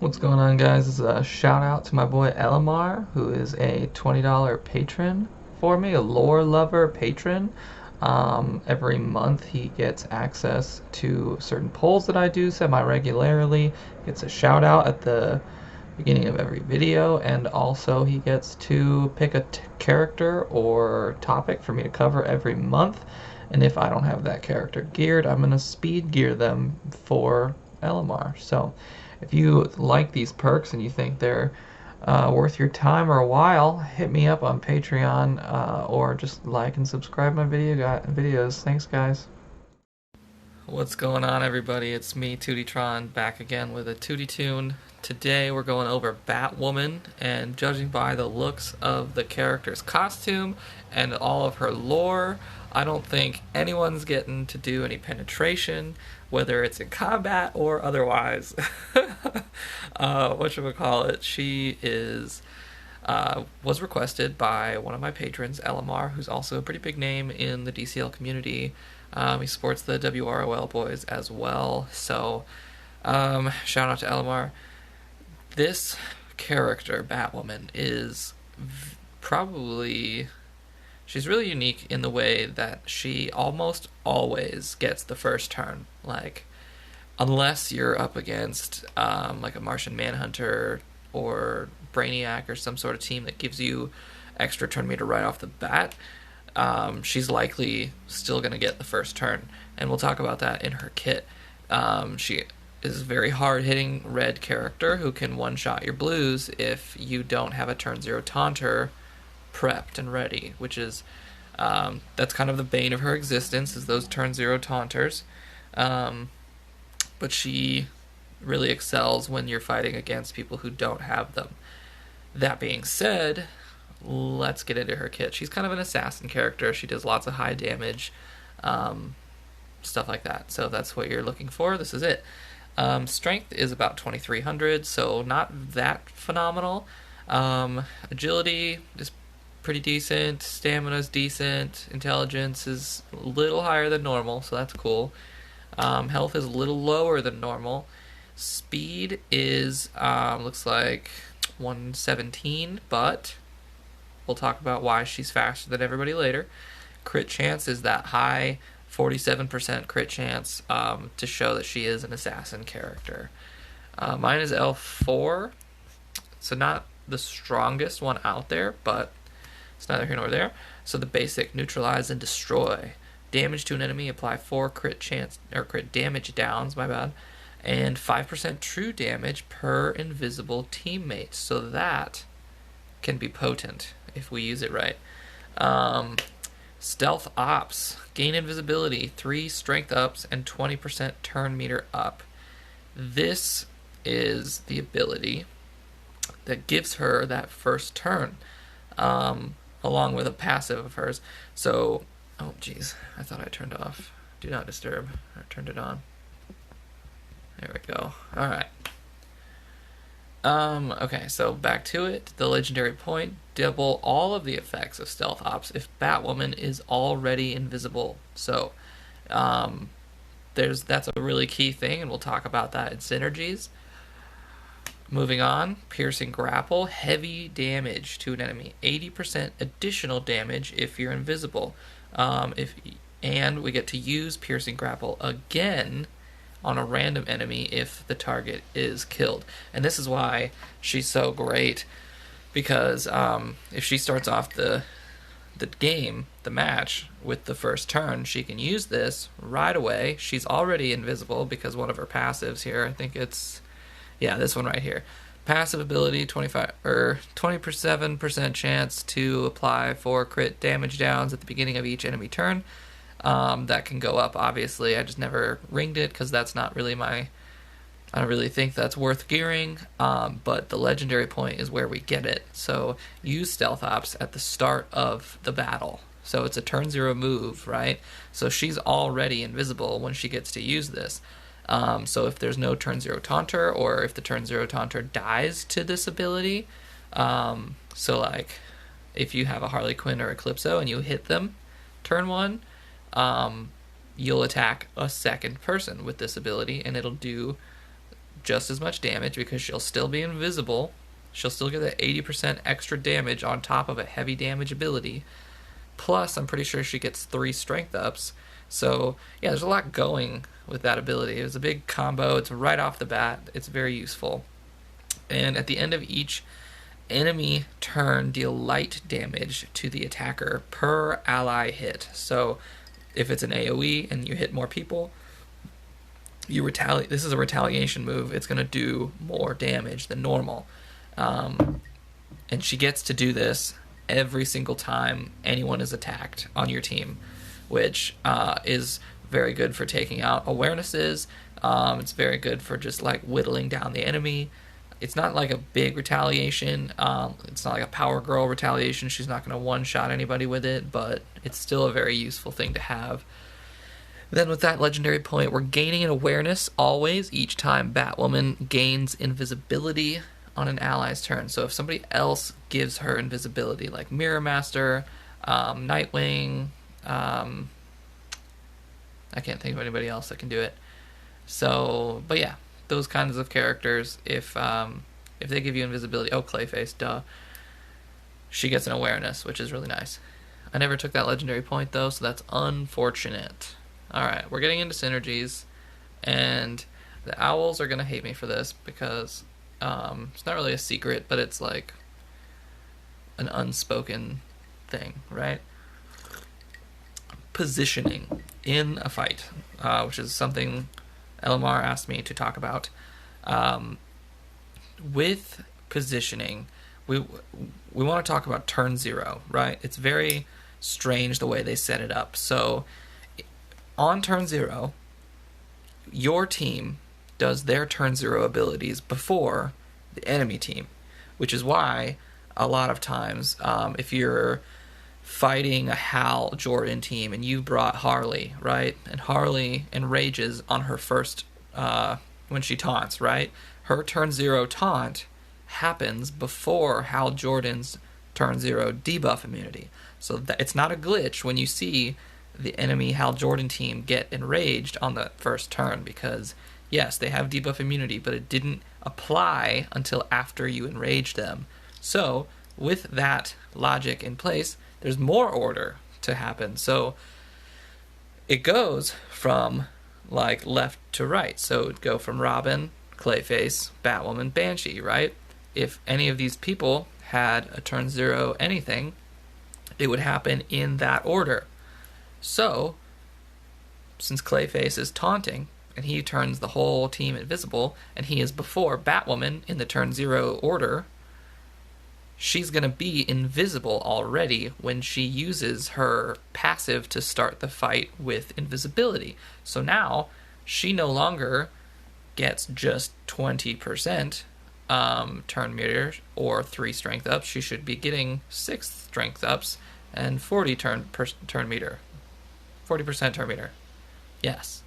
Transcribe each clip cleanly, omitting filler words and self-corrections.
What's going on, guys? This is a shout out to my boy Elamar, who is a $20 patron for me, a lore lover patron. Every month he gets access to certain polls that I do semi-regularly, gets a shout out at the beginning of every video, and also he gets to pick a character or topic for me to cover every month. And if I don't have that character geared, I'm going to speed gear them for Elamar. So if you like these perks and you think they're worth your time or a while, hit me up on Patreon or just like and subscribe my videos. Thanks, guys. What's going on, everybody? It's me, Tewty Tron, back again with a Tewty Toon. Today we're going over Batwoman, and judging by the looks of the character's costume and all of her lore, I don't think anyone's getting to do any penetration, whether it's in combat or otherwise. Whatchamacallit, she is was requested by one of my patrons, Elamar, who's also a pretty big name in the DCL community. He supports the WROL boys as well, so shout out to Elamar. This character, Batwoman, is probably... she's really unique in the way that she almost always gets the first turn. Like, unless you're up against like a Martian Manhunter or Brainiac or some sort of team that gives you extra turn meter right off the bat, she's likely still going to get the first turn. And we'll talk about that in her kit. She is a very hard-hitting red character who can one-shot your blues if you don't have a turn 0 taunter prepped and ready, which is that's kind of the bane of her existence, is those turn 0 taunters. But she really excels when you're fighting against people who don't have them. That being said, let's get into her kit. She's kind of an assassin character. She does lots of high damage, stuff like that. So that's what you're looking for. This is it. Strength is about 2300, so not that phenomenal. Agility is pretty decent. Stamina's decent. Intelligence is a little higher than normal, so that's cool. Health is a little lower than normal. Speed is looks like 117, but we'll talk about why she's faster than everybody later. Crit chance is that high 47% crit chance to show that she is an assassin character. Mine is L4, so not the strongest one out there, but it's neither here nor there. So the basic: neutralize and destroy. Damage to an enemy, apply 4 crit chance or crit damage downs, my bad, and 5% true damage per invisible teammate. So that can be potent if we use it right. Stealth Ops. Gain invisibility, 3 strength ups, and 20% turn meter up. This is the ability that gives her that first turn, along with a passive of hers. So, oh geez, I thought I turned off Do Not Disturb. I turned it on. There we go. Alright. Okay, so back to it. The legendary point: double all of the effects of Stealth Ops if Batwoman is already invisible. So, that's a really key thing, and we'll talk about that in Synergies. Moving on, Piercing Grapple, heavy damage to an enemy, 80% additional damage if you're invisible. And we get to use Piercing Grapple again on a random enemy if the target is killed. And this is why she's so great, because if she starts off the game, the match, with the first turn, she can use this right away. She's already invisible because one of her passives here, I think it's, yeah, this one right here. Passive ability, 27% chance to apply 4 crit damage downs at the beginning of each enemy turn. That can go up, obviously. I just never ringed it because that's not really I don't really think that's worth gearing, but the legendary point is where we get it. So use Stealth Ops at the start of the battle. So it's a turn 0 move, right? So she's already invisible when she gets to use this. So if there's no turn 0 taunter, or if the turn 0 taunter dies to this ability, so like if you have a Harley Quinn or Eclipso and you hit them turn 1, you'll attack a second person with this ability, and it'll do just as much damage because she'll still be invisible. She'll still get that 80% extra damage on top of a heavy damage ability. Plus, I'm pretty sure she gets 3 strength ups. So, yeah, there's a lot going with that ability. It was a big combo. It's right off the bat. It's very useful. And at the end of each enemy turn, deal light damage to the attacker per ally hit. So, if it's an AoE and you hit more people, you retaliate. This is a retaliation move. It's going to do more damage than normal. And she gets to do this every single time anyone is attacked on your team, which is very good for taking out awarenesses. It's very good for just like whittling down the enemy. It's not like a big retaliation. It's not like a Power Girl retaliation. She's not going to one-shot anybody with it, but it's still a very useful thing to have. Then with that legendary point, we're gaining an awareness always each time Batwoman gains invisibility on an ally's turn. So if somebody else gives her invisibility, like Mirror Master, Nightwing, I can't think of anybody else that can do it. So, but yeah, those kinds of characters, if they give you invisibility, Clayface, duh, she gets an awareness, which is really nice. I never took that legendary point though, so that's unfortunate. Alright, we're getting into synergies, and the owls are going to hate me for this because it's not really a secret, but it's like an unspoken thing, right? Positioning in a fight, which is something LMR asked me to talk about. With positioning, we want to talk about turn 0, right? It's very strange the way they set it up. So on turn 0, your team does their turn 0 abilities before the enemy team, which is why a lot of times if you're fighting a Hal Jordan team and you brought Harley, right, and Harley enrages on her first when she taunts, right, her turn 0 taunt happens before Hal Jordan's turn 0 debuff immunity. So it's not a glitch when you see the enemy Hal Jordan team get enraged on the first turn, because yes, they have debuff immunity, but it didn't apply until after you enraged them. So with that logic in place, there's more order to happen. So it goes from like left to right. So it would go from Robin, Clayface, Batwoman, Banshee, right? If any of these people had a turn 0 anything, it would happen in that order. So, since Clayface is taunting, and he turns the whole team invisible, and he is before Batwoman in the turn 0 order, she's going to be invisible already when she uses her passive to start the fight with invisibility. So now, she no longer gets just 20% turn meter or 3 strength ups. She should be getting 6 strength ups and 40 turn meter. 40% turn meter. Yes.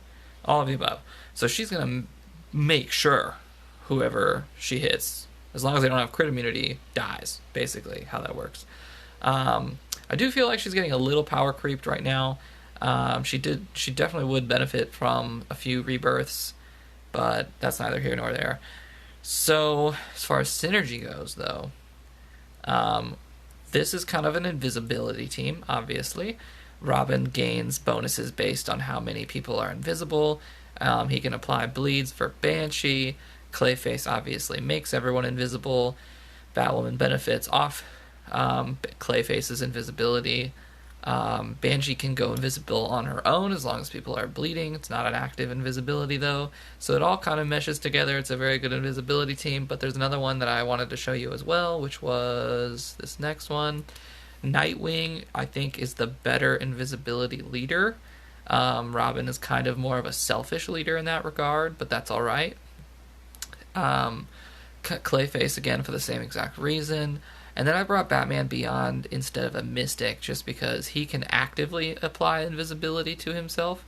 All of the above. So she's going to make sure whoever she hits, as long as they don't have crit immunity, dies, basically, how that works. I do feel like she's getting a little power creeped right now. She definitely would benefit from a few rebirths, but that's neither here nor there. So, as far as synergy goes, though, this is kind of an invisibility team, obviously. Robin gains bonuses based on how many people are invisible. He can apply bleeds for Banshee. Clayface obviously makes everyone invisible. Batwoman benefits off Clayface's invisibility. Banshee can go invisible on her own as long as people are bleeding. It's not an active invisibility though. So it all kind of meshes together. It's a very good invisibility team. But there's another one that I wanted to show you as well, which was this next one. Nightwing, I think, is the better invisibility leader. Robin is kind of more of a selfish leader in that regard, but that's alright. Clayface, again, for the same exact reason. And then I brought Batman Beyond instead of a Mystic, just because he can actively apply invisibility to himself.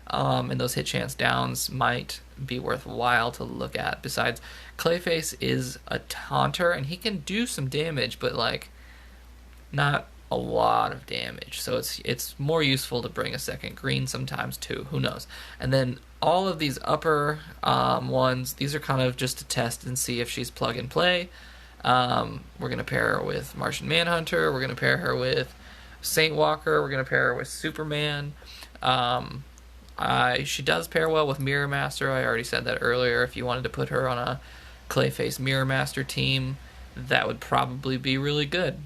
And those hit chance downs might be worthwhile to look at. Besides, Clayface is a taunter, and he can do some damage, but, like, not a lot of damage. So it's more useful to bring a second green sometimes too. Who knows? And then all of these upper ones, these are kind of just to test and see if she's plug and play. We're going to pair her with Martian Manhunter. We're going to pair her with Saint Walker. We're going to pair her with Superman. She does pair well with Mirror Master. I already said that earlier. If you wanted to put her on a Clayface Mirror Master team, that would probably be really good.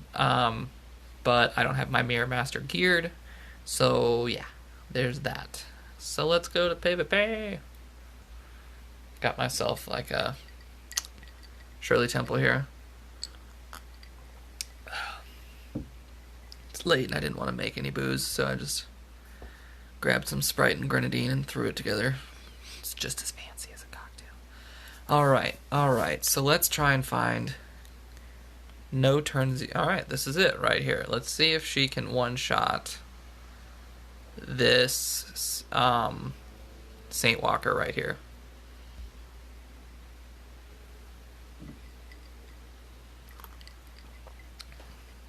But I don't have my Mirror Master geared. So, yeah, there's that. So let's go to PvP. Got myself like a Shirley Temple here. It's late and I didn't want to make any booze, so I just grabbed some Sprite and grenadine and threw it together. It's just as fancy as a cocktail. Alright, so let's try and find no turns. Alright, this is it right here. Let's see if she can one-shot this Saint Walker right here.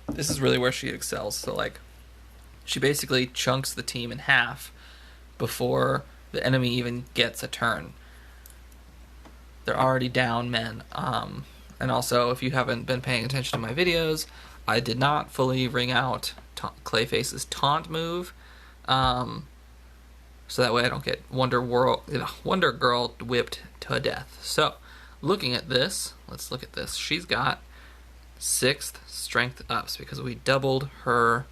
This is really where she excels. So, like, she basically chunks the team in half before the enemy even gets a turn. They're already down men. And also, if you haven't been paying attention to my videos, I did not fully ring out Clayface's taunt move. So that way I don't get Wonder Girl whipped to death. So, looking at this, let's look at this. She's got 6th strength ups because we doubled her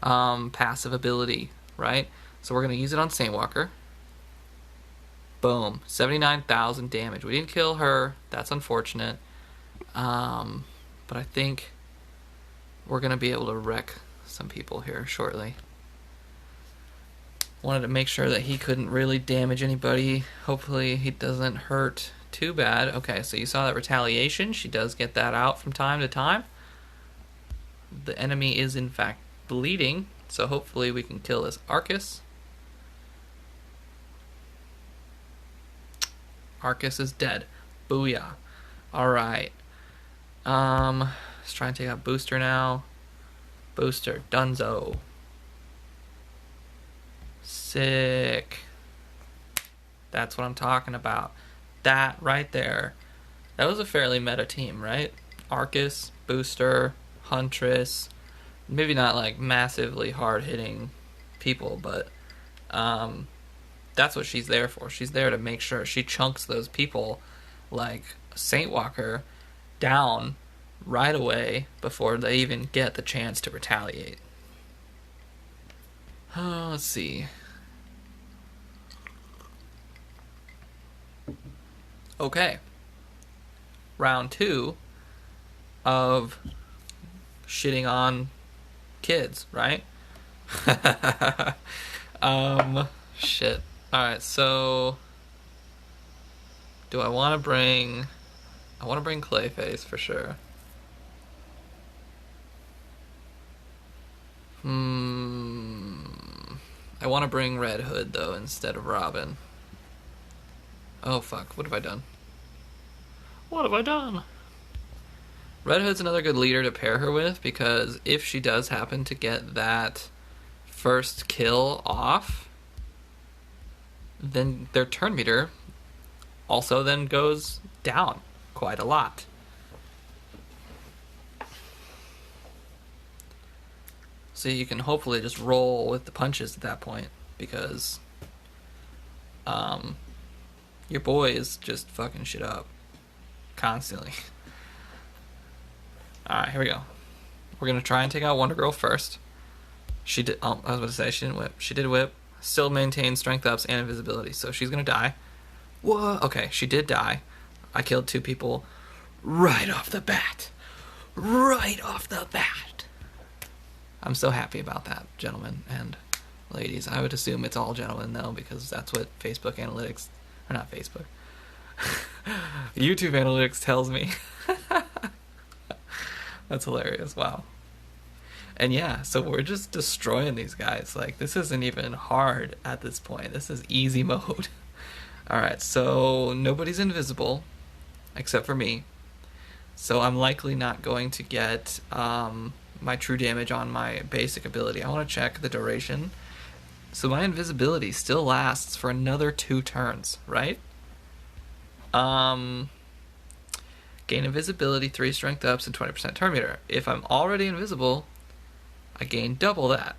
passive ability, right? So we're going to use it on Saint Walker. Boom. 79,000 damage. We didn't kill her. That's unfortunate. But I think we're going to be able to wreck some people here shortly. Wanted to make sure that he couldn't really damage anybody. Hopefully he doesn't hurt too bad. Okay, so you saw that retaliation. She does get that out from time to time. The enemy is in fact bleeding, so hopefully we can kill this Arcus. Arcus is dead. Booyah. Alright. Let's try and take out Booster now. Booster. Dunzo. Sick. That's what I'm talking about. That right there. That was a fairly meta team, right? Arcus, Booster, Huntress. Maybe not like massively hard-hitting people, but that's what she's there for. She's there to make sure she chunks those people like Saint Walker down right away before they even get the chance to retaliate. Let's see. Okay. Round 2 of shitting on kids, right? Shit. Alright, so do I want to bring... I want to bring Clayface for sure. I want to bring Red Hood, though, instead of Robin. Oh, fuck. What have I done? What have I done? Red Hood's another good leader to pair her with, because if she does happen to get that first kill off, then their turn meter also then goes down quite a lot. So you can hopefully just roll with the punches at that point, because your boy is just fucking shit up constantly. Alright, here we go. We're gonna try and take out Wonder Girl first. She did. Oh, I was about to say she didn't whip. She did whip. Still maintains strength ups and invisibility, so she's gonna die. Whoa. Okay, she did die. I killed 2 people right off the bat. Right off the bat. I'm so happy about that, gentlemen and ladies. I would assume it's all gentlemen, though, because that's what Facebook analytics... Or not Facebook. YouTube analytics tells me. That's hilarious. Wow. And yeah, so we're just destroying these guys. Like, this isn't even hard at this point. This is easy mode. Alright, so nobody's invisible, except for me. So I'm likely not going to get my true damage on my basic ability. I want to check the duration. So my invisibility still lasts for another 2 turns, right? Gain invisibility, 3 strength ups, and 20% turn meter. If I'm already invisible, I gain double that.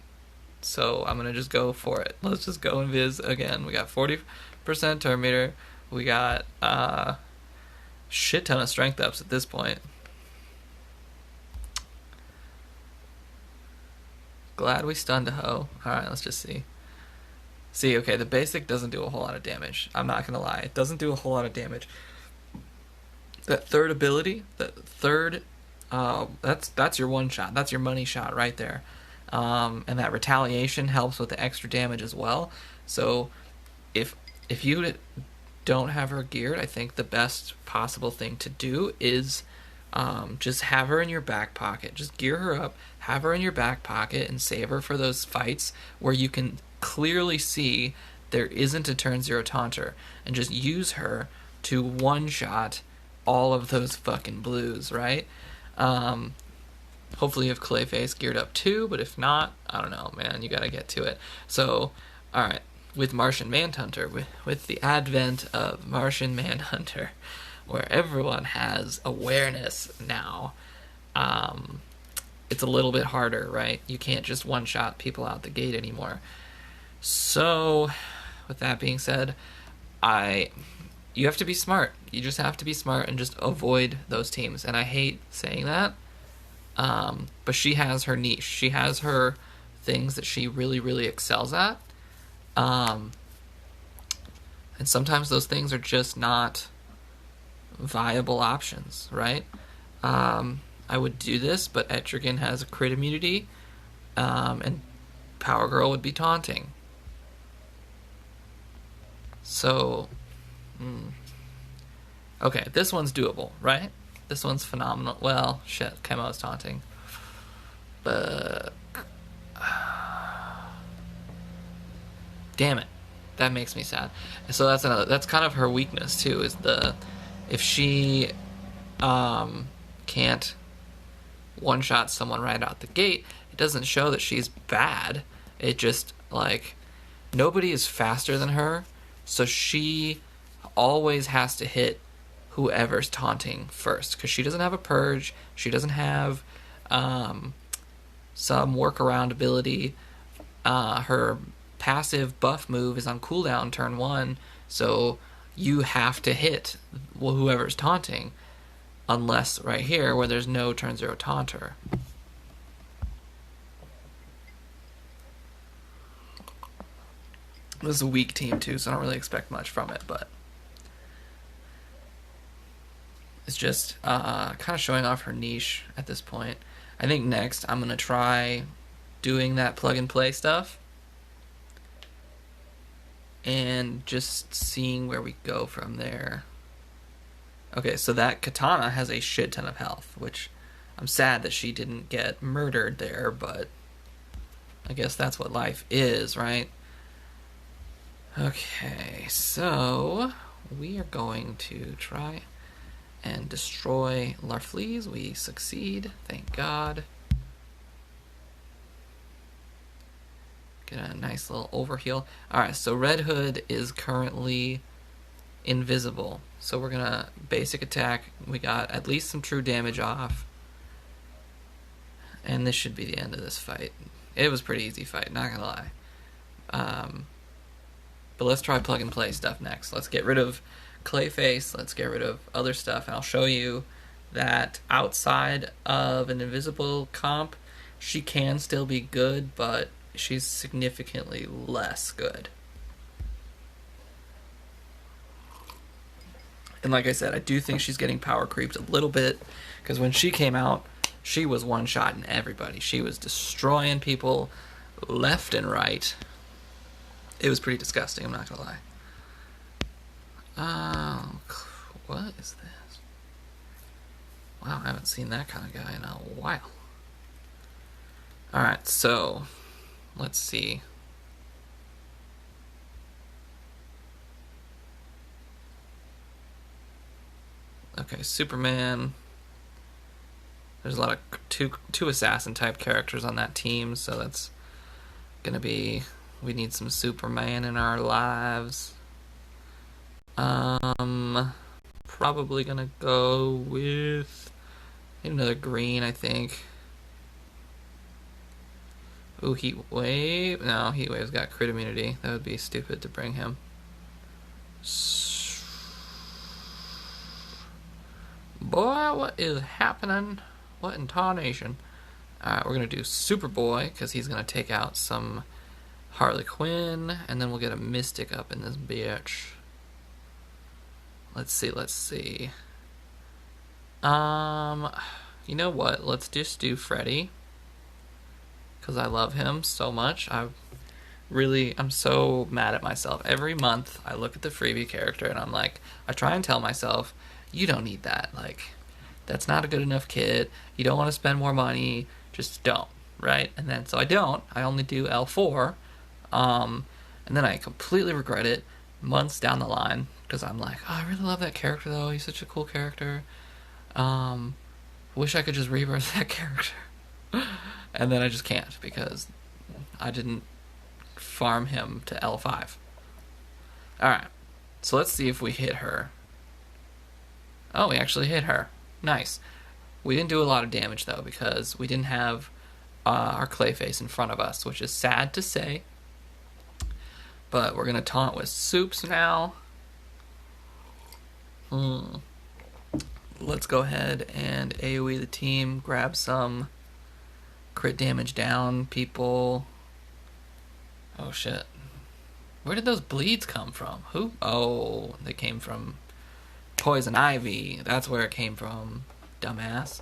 So I'm gonna just go for it. Let's just go invis again. We got 40% turn meter. We got shit ton of strength ups at this point. Glad we stunned a hoe. Alright, let's just see. See, okay, the basic doesn't do a whole lot of damage. I'm not gonna lie. It doesn't do a whole lot of damage. That third ability, that's your one shot. That's your money shot right there. And that retaliation helps with the extra damage as well. So if you don't have her geared, I think the best possible thing to do is just have her in your back pocket. Just gear her up, have her in your back pocket, and save her for those fights where you can clearly see there isn't a turn 0 taunter, and just use her to one-shot all of those fucking blues, right? Hopefully you have Clayface geared up too, but if not, I don't know, man, you gotta get to it. So, alright, with Martian Manhunter, with the advent of Martian Manhunter, where everyone has awareness now, it's a little bit harder, right? You can't just one-shot people out the gate anymore. So, with that being said, you have to be smart. You just have to be smart and just avoid those teams. And I hate saying that, but she has her niche. She has her things that she really, really excels at. And sometimes those things are just not viable options, right? I would do this, but Etrigan has a crit immunity, and Power Girl would be taunting. So, okay, this one's doable, right? This one's phenomenal. Well, shit, Chemo's taunting. But damn it, that makes me sad. So that's kind of her weakness too, is if she can't one-shot someone right out the gate, it doesn't show that she's bad. It just, like, nobody is faster than her, so she always has to hit whoever's taunting first, because she doesn't have a purge, she doesn't have some workaround ability. Her passive buff move is on cooldown turn 1, so you have to hit whoever's taunting, unless right here where there's no turn 0 taunter. This is a weak team too, so I don't really expect much from it, but it's just kind of showing off her niche at this point. I think next I'm going to try doing that plug and play stuff and just seeing where we go from there. Okay, so that katana has a shit ton of health, which I'm sad that she didn't get murdered there, but I guess that's what life is, right? Okay, so we are going to try and destroy Larfleeze. We succeed, thank God. Get a nice little overheal. Alright, so Red Hood is currently invisible. So we're gonna basic attack. We got at least some true damage off. And this should be the end of this fight. It was a pretty easy fight, not gonna lie. But let's try plug and play stuff next. Let's get rid of Clayface, let's get rid of other stuff, and I'll show you that outside of an invisible comp, she can still be good, but she's significantly less good. And like I said, I do think she's getting power creeped a little bit, because when she came out, she was one-shotting everybody. She was destroying people left and right. It was pretty disgusting, I'm not gonna lie. What is this? Wow, I haven't seen that kind of guy in a while. Alright, so let's see. Okay, Superman. There's a lot of two assassin type characters on that team, so that's gonna be, we need some Superman in our lives. Probably gonna go with another green, I think. Ooh, Heat Wave. No, Heat Wave's got crit immunity. That would be stupid to bring him. Boy, what is happening? What in tarnation? Alright, we're going to do Superboy, because he's going to take out some Harley Quinn, and then we'll get a Mystic up in this bitch. Let's see. You know what? Let's just do Freddy, because I love him so much. I'm so mad at myself. Every month, I look at the freebie character, and I'm like, I try and tell myself, you don't need that. Like, that's not a good enough kit. You don't want to spend more money. Just don't, right? And then, so I don't. I only do L4. And then I completely regret it months down the line, because I'm like, oh, I really love that character, though. He's such a cool character. Wish I could just rebirth that character. And then I just can't, because I didn't farm him to L5. Alright, so let's see if we hit her. Oh, we actually hit her. Nice. We didn't do a lot of damage, though, because we didn't have our Clayface in front of us, which is sad to say. But we're going to taunt with Soups now. Let's go ahead and AoE the team, grab some crit damage down, people. Oh, shit. Where did those bleeds come from? Who? Oh, they came from Poison Ivy. That's where it came from, dumbass.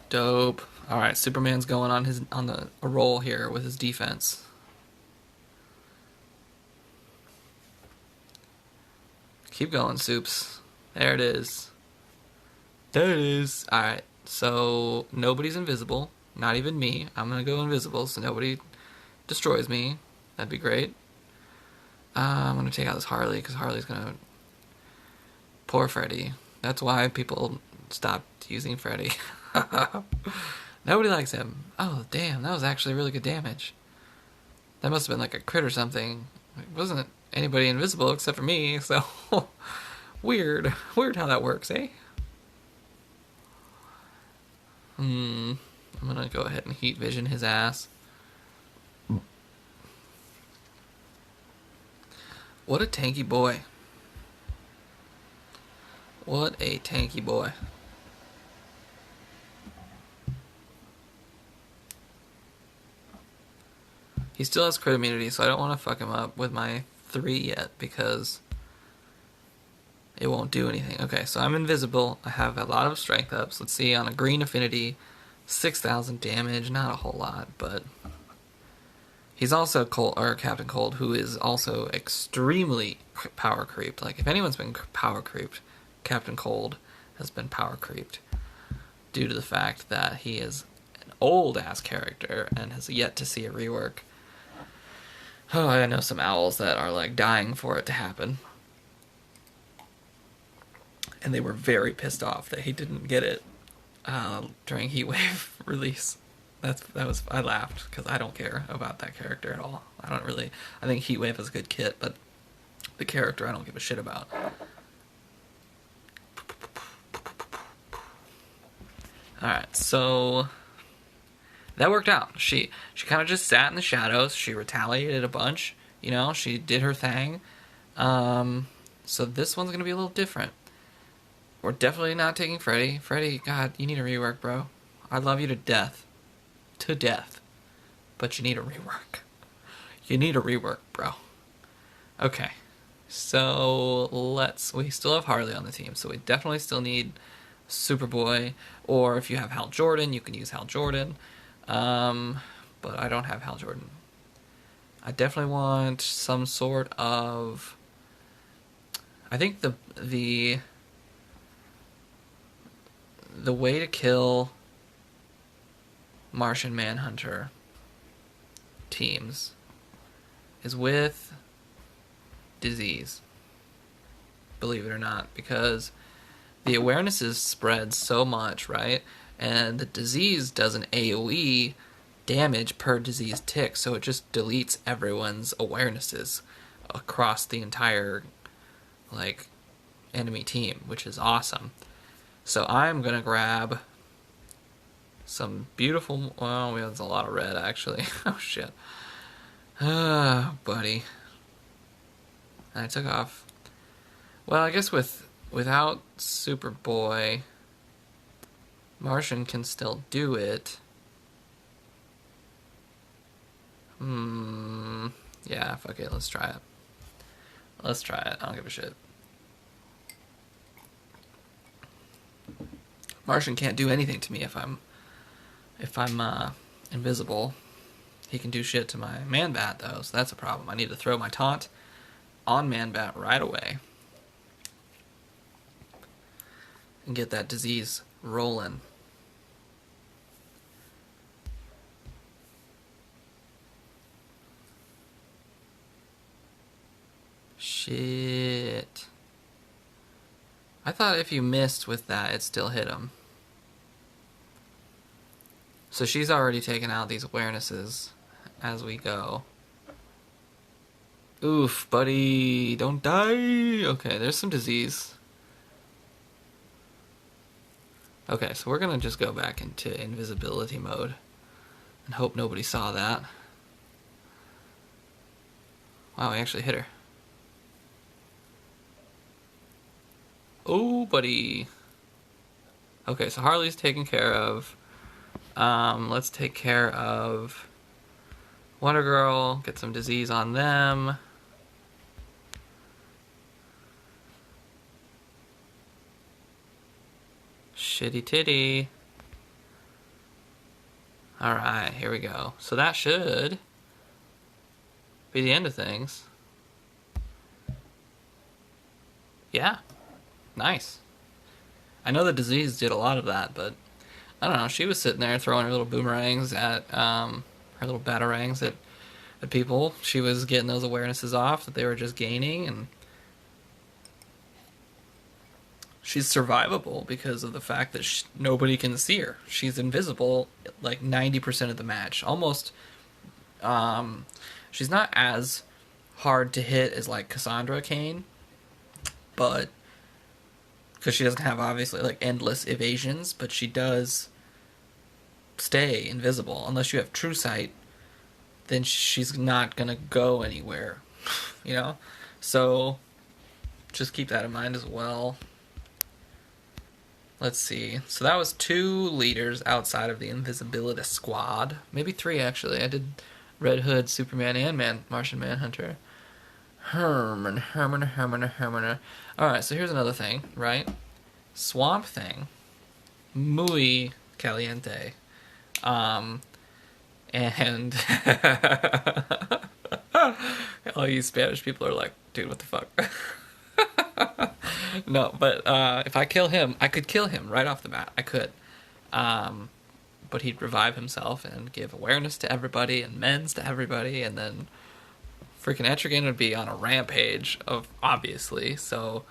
Dope. Alright, Superman's going on a roll here with his defense. Keep going, Soups. There it is. There it is. Alright, so nobody's invisible. Not even me. I'm gonna go invisible so nobody destroys me. That'd be great. I'm gonna take out this Harley, because Harley's gonna... Poor Freddy. That's why people stopped using Freddy. Nobody likes him. Oh, damn, that was actually really good damage. That must have been like a crit or something. It wasn't anybody invisible except for me, so... Weird. Weird how that works, eh? I'm gonna go ahead and heat vision his ass. What a tanky boy. What a tanky boy. He still has crit immunity, so I don't want to fuck him up with my 3 yet, because it won't do anything. Okay, so I'm invisible. I have a lot of strength ups. Let's see, on a green affinity, 6,000 damage. Not a whole lot, but... He's also Captain Cold, who is also extremely power creeped. Like, if anyone's been power creeped, Captain Cold has been power creeped, due to the fact that he is an old-ass character and has yet to see a rework. Oh, I know some owls that are, like, dying for it to happen. And they were very pissed off that he didn't get it during Heatwave release. I laughed, because I don't care about that character at all. I think Heatwave is a good kit, but the character I don't give a shit about. Alright, so that worked out. She kind of just sat in the shadows. She retaliated a bunch. You know, she did her thing. So this one's going to be a little different. We're definitely not taking Freddy. Freddy, God, you need a rework, bro. I love you to death. To death. But you need a rework. You need a rework, bro. Okay. So we still have Harley on the team, so we definitely still need Superboy, or if you have Hal Jordan, you can use Hal Jordan. But I don't have Hal Jordan. I definitely want some sort of... I think the way to kill Martian Manhunter teams is with disease. believe it or not, because the awarenesses spread so much, right? And the disease does an AoE damage per disease tick, so it just deletes everyone's awarenesses across the entire, like, enemy team, which is awesome. So I'm gonna grab some beautiful... Well, there's a lot of red, actually. Oh, shit. Ah, buddy. And I took off... Well, I guess without Superboy, Martian can still do it. Yeah, fuck it, let's try it. Let's try it, I don't give a shit. Martian can't do anything to me if I'm invisible. He can do shit to my Man-Bat, though, so that's a problem. I need to throw my taunt on Man-Bat right away and get that disease rolling. Shit. I thought if you missed with that, it still hit him. So she's already taken out these awarenesses as we go. Oof, buddy, don't die. Okay, there's some disease. Okay, so we're gonna just go back into invisibility mode and hope nobody saw that. Wow, I actually hit her. Oh, buddy. Okay, so Harley's taken care of. Let's take care of Wonder Girl, get some disease on them. Shitty titty. Alright, here we go. So that should be the end of things. Yeah. Nice. I know the disease did a lot of that, but I don't know. She was sitting there throwing her little boomerangs at, her little batarangs at people. She was getting those awarenesses off that they were just gaining, and she's survivable because of the fact that nobody can see her. She's invisible like 90% of the match. Almost, she's not as hard to hit as like Cassandra Cain, but because she doesn't have obviously like endless evasions, but she does stay invisible. Unless you have True Sight, then she's not gonna go anywhere, you know? So just keep that in mind as well. Let's see. So that was 2 leaders outside of the Invisibility Squad. Maybe 3, actually. I did Red Hood, Superman, and Martian Manhunter. Herman. Alright, so here's another thing, right? Swamp Thing. Muy caliente. And all you Spanish people are like, dude, what the fuck? No, but if I kill him, I could kill him right off the bat. I could. But he'd revive himself and give awareness to everybody and mends to everybody, and then freaking Etrigan would be on a rampage, obviously. So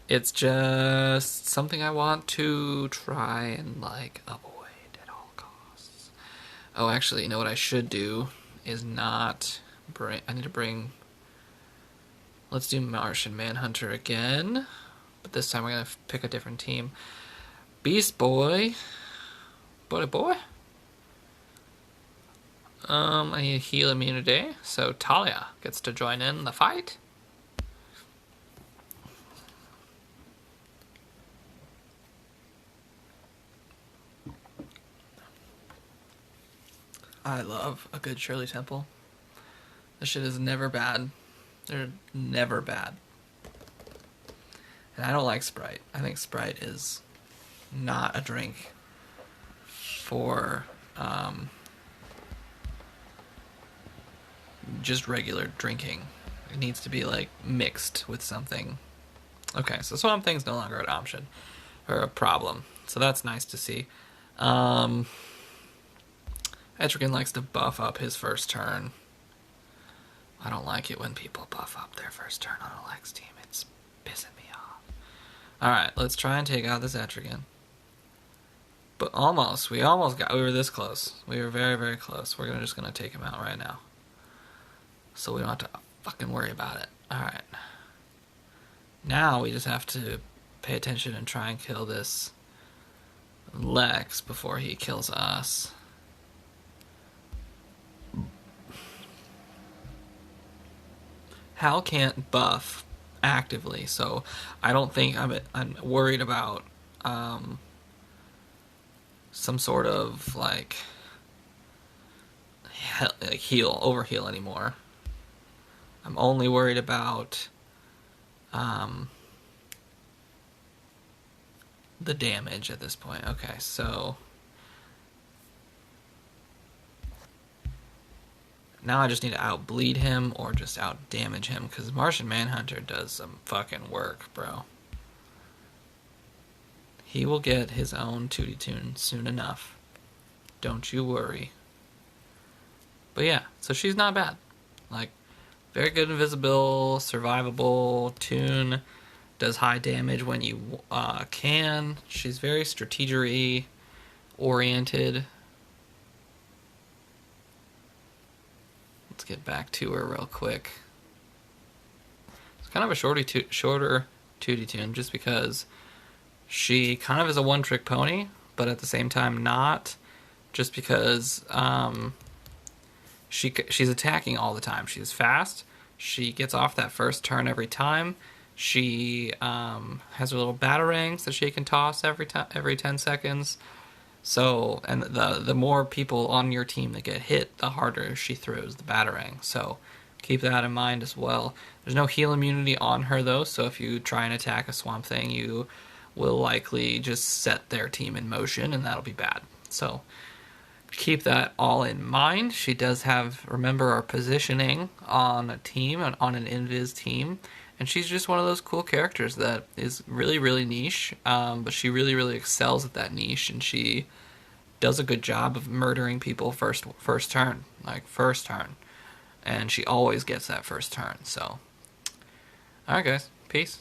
it's just something I want to try and, like, avoid at all costs. Oh, actually, you know what I should do is not bring... I need to bring... Let's do Martian Manhunter again. But this time we're going to pick a different team. Beast Boy. Boy. I need heal immunity. So Talia gets to join in the fight. I love a good Shirley Temple. This shit is never bad. They're never bad. And I don't like Sprite. I think Sprite is not a drink for just regular drinking. It needs to be like mixed with something. Okay, so Swamp Thing's no longer an option or a problem. So that's nice to see. Etrigan likes to buff up his first turn. I don't like it when people buff up their first turn on a Lex team. It's pissing me off. Alright, let's try and take out this Etrigan. But almost. We were this close. We were very, very close. We're just gonna take him out right now. So we don't have to fucking worry about it. Alright. Now we just have to pay attention and try and kill this Lex before he kills us. Hal can't buff actively, so I don't think I'm worried about some sort of like overheal anymore. I'm only worried about the damage at this point. Okay, so now I just need to outbleed him or just outdamage him, because Martian Manhunter does some fucking work, bro. He will get his own Tewty Toon soon enough. Don't you worry. But yeah, so she's not bad. Like, very good invisible, survivable, Toon, does high damage when you can. She's very strategy oriented. Let's get back to her real quick. It's kind of a shorter Tewty Toon, just because she kind of is a one-trick pony, but at the same time not, just because she's attacking all the time. She's fast. She gets off that first turn every time. She has her little batarangs that she can toss every 10 seconds. So, and the more people on your team that get hit, the harder she throws the batarang. So keep that in mind as well. There's no heal immunity on her though, so if you try and attack a Swamp Thing, you will likely just set their team in motion, and that'll be bad. So keep that all in mind. She does have, remember our positioning on a team, on an Invis team, and she's just one of those cool characters that is really, really niche, but she really, really excels at that niche, and she does a good job of murdering people first turn, and she always gets that first turn. So, alright guys, peace.